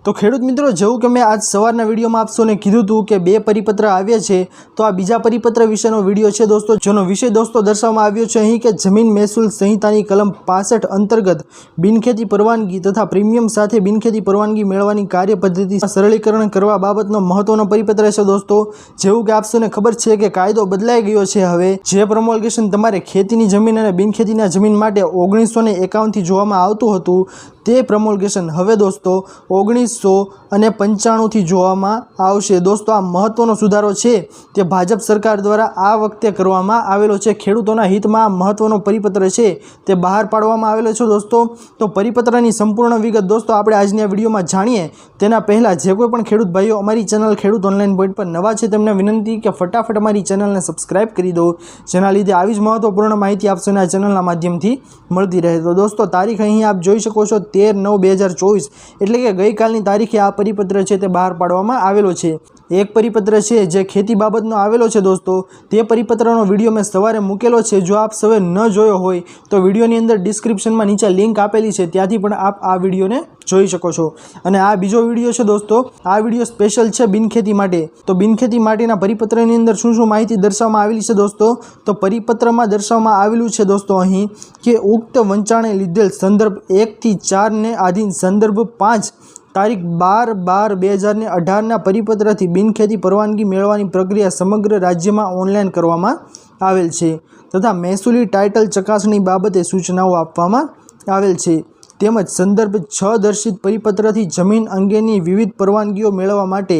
तो खेडूत मित्रों जेवुं के मैं आज सवारना विडियो में आप सौने कीधुं हतुं के बे परिपत्र आव्या छे तो आ बीजा परिपत्र विशेनो विडियो छे दोस्तों, जेनो विषय दोस्तों दर्शाववामां आव्यो छे अहीं के जमीन महसूल संहितानी कलम 65 अंतर्गत बिनखेती परवानगी तथा प्रीमियम साथे बिनखेती परवानगी मेळववानी कार्यपद्धति सरलीकरण करवा बाबतनो महत्वनो परिपत्र छे दोस्तों। जेवुं के आप सौने खबर छे के कायदो बदलाई गयो छे। हवे जे प्रोमोल्गेशन तमारे खेतीनी जमीन अने बिनखेतीना जमीन माटे 1951 थी जोवामां आवतुं हतुं ते प्रमोल्गेशन हवे दोस्तों 1995 थी जोवामां आवशे। दोस्तों आ महत्वनो सुधारो छे ते भाजप सरकार द्वारा आ वखते करवामां आवेलो छे। खेडूतोना हितमां आ महत्वनो परिपत्र छे ते बहार पाडवामां आवेलो छे दोस्तों। तो परिपत्रनी संपूर्ण विगत दोस्तों आपणे आजनी आ विडियोमां जाणीए तेना पहेला जे कोई पण खेडूत भाईओ अमारी चेनल खेडूत ऑनलाइन पॉइंट पर नवा छे तेमने विनंती के फटाफट अमारी चेनलने सब्सक्राइब करी दो, जेना लीधे आवी ज महत्वपूर्ण माहिती आप सौने आ चेनलना माध्यमथी मळती रहे। तो दोस्तों तारीख अहीं आप जोई शको छो 13/9/2024 एटले के गई कालनी तारीखे आ परिपत्र छे ते बहार पाडवामां आवेलो छे। एक परिपत्र छे जे खेती बाबतनो आवेलो छे दोस्तों, ते परिपत्रनो विडियो मैं सवारे मूकेलो छे। जो आप सौए न जोयो होय तो विडियोनी अंदर डिस्क्रिप्शनमां नीचे लिंक आपेली छे, त्यांथी पण आप आ विडियोने जोई शको छो। अने आ बीजो विडियो छे दोस्तों, आ विडियो स्पेशल छे बिनखेती माटे। तो बिनखेती माटेना परिपत्रनी अंदर शुं माहिती दर्शाववामां आवेली छे दोस्तों, तो परिपत्रमां दर्शाववामां आवेलुं छे दोस्तों अहीं के उक्त वंचाणे लीधेल संदर्भ 1 થી 4 ने आधीन संदर्भ 5 तारीख 12/12/2018 ना परिपत्रथी बिनखेती परवानगी मेळवવાની प्रक्रिया समग्र राज्यमां ऑनलाइन करवामां आवेल छे तथा महसूली टाइटल चकासणी बाबते सूचनाओ आपवामां आवेल छे। તેમજ સંદર્ભ 6 દર્શિત પરિપત્રથી જમીન અંગેની વિવિધ પરવાનગીઓ મેળવવા માટે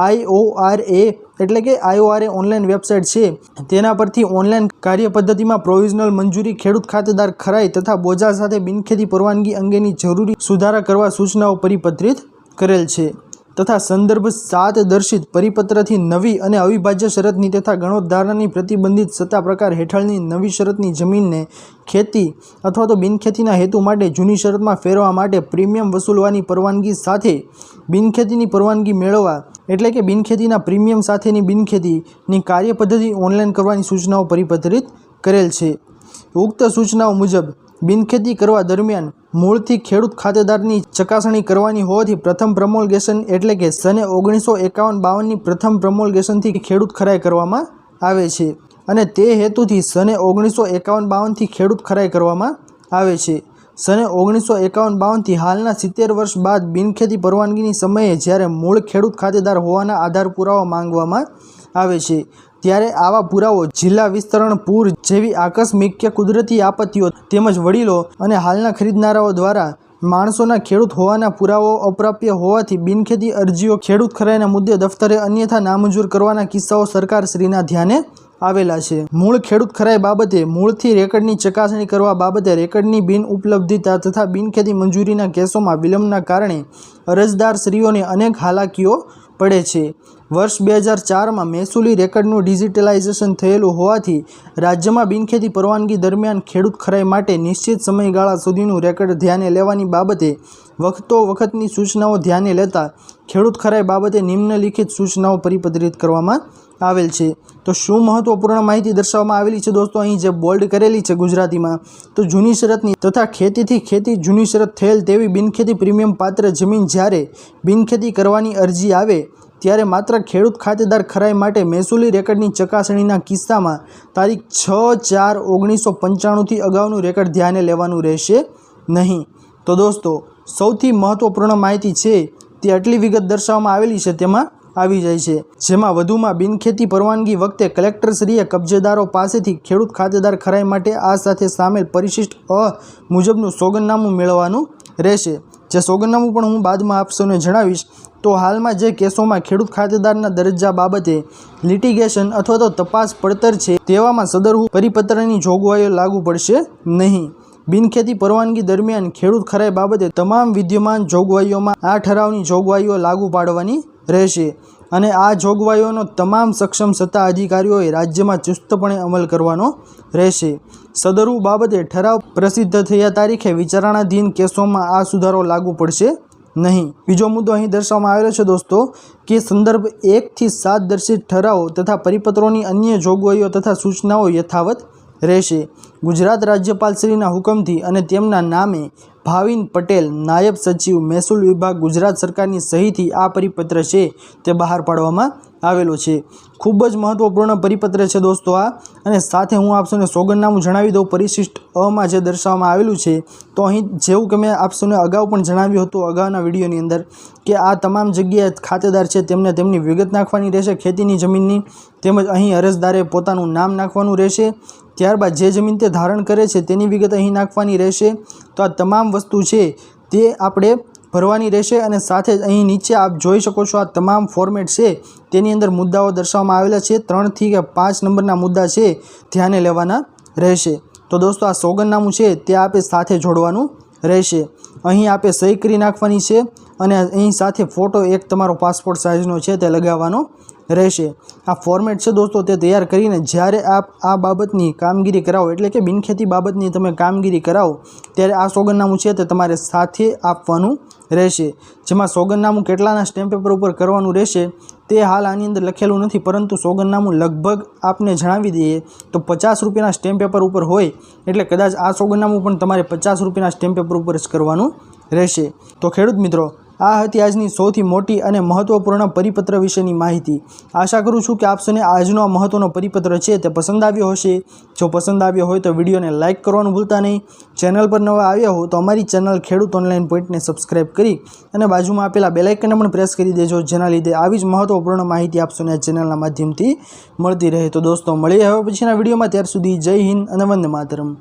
IORA એટલે કે IORA ઓનલાઈન વેબસાઇટ છે તેના પરથી ઓનલાઈન કાર્યપદ્ધતિમાં પ્રોવિઝનલ મંજૂરી ખેડૂત ખાતેદાર ખરાઈ તથા બોજા સાથે બિનખેતી પરવાનગી અંગેની જરૂરી સુધારા કરવા સૂચનાઓ પરિપત્રિત કરેલ છે तथा संदर्भ 7 दर्शित परिपत्रथी नवी अने अविभाज्य शरतनी तथा गणोद्धारनी प्रतिबंधित सत्ता प्रकार हेठळनी नवी शरतनी जमीनने खेती अथवा तो बिनखेतीना हेतु माटे जूनी शरतमां फेरवा माटे प्रीमियम वसूलवानी परवानगी साथे बिनखेतीनी परवानगी मेळववा एटले के बिनखेतीना प्रीमियम साथेनी बिनखेतीनी कार्यपद्धति ऑनलाइन करवानी सूचनाओ परिपत्रित करेल छे। उक्त सूचनाओ मुजब बिनखेती करवा दरमियान मूळथी खेडूत खातेदारनी चकासणी करवानी होवाथी प्रथम प्रमोल्गेशन एटले के सने 1951-52 नी प्रथम प्रमोल्गेशनथी खेडूत खराई करवामां आवे छे अने ते हेतुथी सने 1951-52 थी खेडूत खराई करवामां आवे छे। सने 1951-52 थी हालना 70 वर्ष बाद बिनखेती परवानगीनी समये ज्यारे मूळ खेडूत खातेदार होवाना आधार पुरावा मांगवामां आवे छे त्यारे आवा पुरावो जिल्ला विस्तरण पूर जेवी आकस्मिक के कुदरती आपत्तिओ तेमज वडीलो अने हालना खरीदनाराओ द्वारा माणसोना खेडूत होवाना पुरावो अप्राप्य होवाथी बिनखेती अरजीओ खेडूत खराईना मुद्दे दफ्तरे अन्यथा नामंजूर करवाना किस्साओ सरकारश्रीना ध्याने आवेला छे। मूळ खेडूत खराई बाबते मूळथी रेकर्डनी चकासणी करवा बाबते रेकर्डनी बिन उपलब्धिता तथा बिनखेती मंजूरीना केसोमां विलंबना कारणे अरजदारश्रीओने अनेक हालाकीओ पड़े छे। वर्ष 2004 में महसूली रेकर्डनु डिजिटलाइजेशन थयेलुं होवाथी राज्यमां बिनखेती परवानगी दरमियान खेडूत खराई माटे निश्चित समयगाळा सुधीनुं रेकर्ड ध्याने लेवानी बाबते वखतो वखतनी सूचनाओ ध्याने लेता खेडूत खराई बाबते निम्नलिखित सूचनाओ परिपत्रित करवामां आवेल छे। तो शुं महत्वपूर्ण माहिती दर्शाववामां आवेली छे दोस्तों, अहीं जे बोल्ड करेली छे गुजरातीमां, तो जूनी शरतनी तथा खेतीथी खेती जूनी शरत थयेल तेवी बिनखेती प्रीमियम पात्र जमीन ज्यारे बिनखेती करवानी अरजी आवे त्यारे मात्र खेडूत खातेदार खराई माटे महसूली रेकर्डनी चकासणीना किस्सामां तारीख 6/4/1995 थी अगाउनुं रेकर्ड ध्याने लेवानुं रहेशे नहीं। तो दोस्तों सौथी महत्वपूर्ण माहिती छे ते आटली विगत दर्शाववामां आवेली छे तेमां આવી જાય છે, જેમાં વધુમાં બિનખેતી પરવાનગી વખતે કલેક્ટરશ્રીએ કબજેદારો પાસેથી ખેડૂત ખાતેદાર ખરાઈ માટે આ સાથે સામેલ પરિશિષ્ટ મુજબનું સોગંદનામું મેળવવાનું રહેશે। જે સોગંદનામું પણ હું બાદમાં આપ સૌને જણાવીશ। તો હાલમાં જે કેસોમાં ખેડૂત ખાતેદારના દરજ્જા બાબતે લિટિગેશન અથવા તો તપાસ પડતર છે તેવામાં સદરહુ પરિપત્રની જોગવાઈઓ લાગુ પડશે નહીં। बिनखेती परवानगी दरमियान खेडूत खराई बाबते तमाम विद्यमान जोगवाईओमां आ ठरावनी जोगवाईओ लागू पाडवानी रहेशे अने आ जोगवाईओनो तमाम सक्षम सत्ता अधिकारीओए राज्यमां चुस्तपणे अमल करवानो रहेशे। सदरू बाबते ठराव प्रसिद्ध थया तारीखे विचारणाधीन केसोमां आ सुधारो लागू पड़शे नहीं। बीजो मुद्दो अहीं दर्शाववामां आवेलो छे दोस्तों कि संदर्भ 1 થી 7 दर्शित ठरावो तथा परिपत्रोनी अन्य जोगवाईओ तथा सूचनाओ यथावत રહેશે। गुजरात राज्यपालश्रीना हुकमथी अने तेमना नामे ભાવિન પટેલ, નાયબ સચિવ મહેસૂલ વિભાગ, ગુજરાત સરકારની સહીથી આ પરિપત્ર છે તે બહાર પાડવામાં આવેલો છે। ખૂબ જ મહત્વપૂર્ણ પરિપત્ર છે દોસ્તો આ। અને સાથે હું આપને સોગંદનામું જણાવી દઉં પરિશિષ્ટ અમાં જે દર્શાવવામાં આવેલું છે। તો અહીં જેવું કે મેં આપને અગાઉ પણ જણાવ્યું હતું અગાઉના વિડીયોની અંદર કે આ તમામ જગ્યાએ ખાતેદાર છે તેમને તેમની વિગત નાખવાની રહેશે ખેતીની જમીનની, તેમજ અહીં અરજદારે પોતાનું નામ નાખવાનું રહેશે। ત્યારબાદ જે જમીન તે ધારણ કરે છે તેની વિગત અહીં નાખવાની રહેશે। તો આ તમામ વસ્તુ છે તે આપણે ભરવાની રહેશે। અને સાથે જ અહીં નીચે આપ જોઈ શકો છો આ તમામ ફોર્મેટ છે તેની અંદર મુદ્દાઓ દર્શાવવામાં આવેલા છે। 3 થી 5 નંબરના મુદ્દા છે ધ્યાને લેવાના રહેશે। તો દોસ્તો આ સોગંદનામું છે તે આપે સાથે જોડવાનું રહેશે। અહીં આપે સહી કરી નાખવાની છે અને અહીં સાથે ફોટો એક તમારો પાસપોર્ટ સાઇઝનો છે તે લગાવવાનો રહેશે। આ ફોર્મેટ છે દોસ્તો તે તૈયાર કરીને જ્યારે આપ આ બાબતની કામગીરી કરાવો એટલે કે બિનખેતી બાબતની તમે કામગીરી કરાવો ત્યારે આ સોગંદનામું છે તે તમારે સાથે આપવાનું રહેશે। જેમાં સોગંદનામું કેટલાના સ્ટેમ્પ પેપર ઉપર કરવાનું રહેશે તે હાલ આની અંદર લખેલું નથી, પરંતુ સોગંદનામું લગભગ આપને જણાવી દઈએ તો 50 રૂપિયાના સ્ટેમ્પ પેપર ઉપર હોય એટલે કદાચ આ સોગંદનામું પણ તમારે 50 રૂપિયાના સ્ટેમ્પ પેપર ઉપર જ કરવાનું રહેશે। તો ખેડૂત મિત્રો આ હતી આજની સૌથી મોટી અને મહત્વપૂર્ણ પરિપત્ર વિશેની માહિતી। આશા કરું છું કે આપને આજનો આ મહત્વનો પરિપત્ર છે તે પસંદ આવ્યો હશે। જો પસંદ આવ્યો હોય તો વિડીયોને લાઇક કરવાનું ભૂલતા નહીં। ચેનલ પર નવા આવ્યા હો તો અમારી ચેનલ ખેડૂત ઓનલાઈન પોઈન્ટને સબસ્ક્રાઈબ કરી અને બાજુમાં આપેલા બેલ આઇકનને પણ પ્રેસ કરી દેજો, જેના લીધે આવી જ મહત્વપૂર્ણ માહિતી આપને આ ચેનલના માધ્યમથી મળતી રહે। તો દોસ્તો મળીએ હવે પછીના વિડીયોમાં, ત્યાર સુધી જય હિન્દ અને વંદે માતરમ।